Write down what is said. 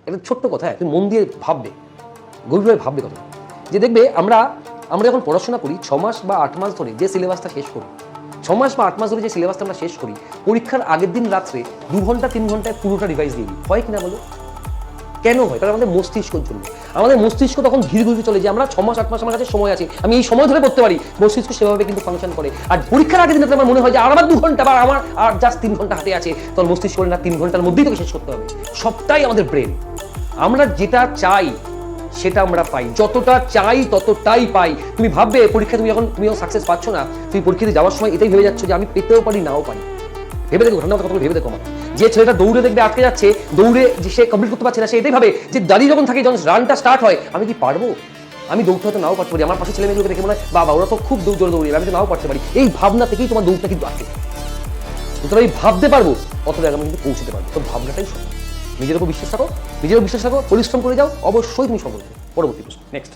একটা ছোট্ট কথা, তুমি মন দিয়ে ভাববে, গভীরভাবে ভাববে কথা, যে দেখবে আমরা যখন পড়াশোনা করি 6 মাস বা 8 মাস ধরে যে সিলেবাসটা শেষ করি, 6 মাস বা 8 মাস ধরে যে সিলেবাসটা আমরা শেষ করি, পরীক্ষার আগের দিন রাত্রে 2 ঘন্টা 3 ঘন্টায় পুরোটা রিভাইজ দিয়ে দিই, হয় কিনা বলো? কেন হয়? কারণ আমাদের মস্তিষ্কর জন্য। আমাদের মস্তিষ্ক তখন ধীরে ধীরে চলে, যে আমরা 6 মাস 8 মাস আমার কাছে সময় আছে, আমি এই সময় ধরে পড়তে পারি, মস্তিষ্ক সেভাবে কিন্তু ফাংশন করে। আর পরীক্ষার আগের দিনে আমার মনে হয় যে আর আমার 2 ঘন্টা বা আমার আর জাস্ট 3 ঘন্টা হাতে আছে, তখন মস্তিষ্ক বলে না 3 ঘন্টার মধ্যেই তোকে শেষ করতে হবে। সবটাই আমাদের ব্রেন। আমরা যেটা চাই সেটা আমরা পাই, যতটা চাই ততটাই পাই। তুমি ভাববে পরীক্ষা তুমি যখন সাকসেস পাচ্ছ না, তুমি পরীক্ষাতে যাওয়ার সময় এটাই ভেবে যাচ্ছ যে আমি পেতেও পারি নাও পারি। ভেবে দেখো, ঘটনার কথা ভেবে দেখো। যে ছেলেটা দৌড়ে দেখবে আটকে যাচ্ছে, দৌড়ে যে সে কমপ্লিট করতে পারছে না, সে এটাই ভাবে যে দাঁড়িয়ে যখন থাকে, যখন রানটা স্টার্ট হয়, আমি কি পারবো? আমি দৌড়তে হয়তো নাও পারতে পারি, আমার পাশে ছেলেমেয়েগুলোকে দেখে মনে হয় বাবা ওরা তো খুব দৌড় দৌড়িয়ে, আমি তো নাও পারতে পারি। এই ভাবনা থেকেই তোমার দৌড়টা কিন্তু আটকে যায়। যতটা আমি ভাবতে পারবো অতটা আমি কিন্তু পৌঁছতে পারবো। তো ভাবনাটাই সব। নিজের উপর বিশ্বাস থাকো, পরিশ্রম করে যাও, অবশ্যই তুমি সফল হবে। পরবর্তী প্রশ্ন, নেক্সট।